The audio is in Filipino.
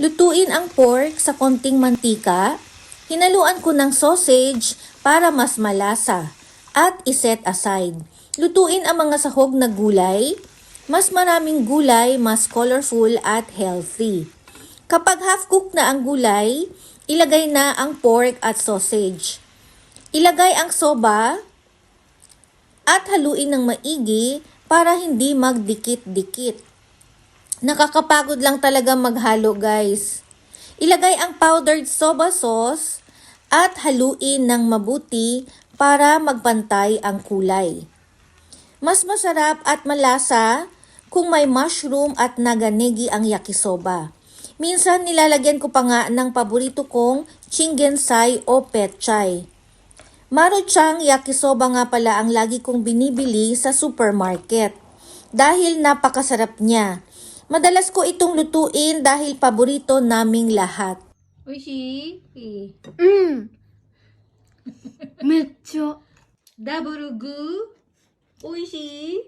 Lutuin ang pork sa konting mantika, hinaluan ko ng sausage para mas malasa, at iset aside. Lutuin ang mga sahog na gulay, mas maraming gulay, mas colorful at healthy. Kapag half-cooked na ang gulay, ilagay na ang pork at sausage. Ilagay ang soba at haluin ng maigi para hindi magdikit-dikit. Nakakapagod lang talaga maghalo, guys. Ilagay ang powdered soba sauce at haluin ng mabuti para magpantay ang kulay. Mas masarap at malasa kung may mushroom at naganegi ang yakisoba. Minsan nilalagyan ko pa nga ng paborito kong chingensai o petchay. Maruchan yakisoba nga pala ang lagi kong binibili sa supermarket dahil napakasarap niya. Madalas ko itong lutuin dahil paborito naming lahat. Oishi? めっちゃ Double gu? Oishi?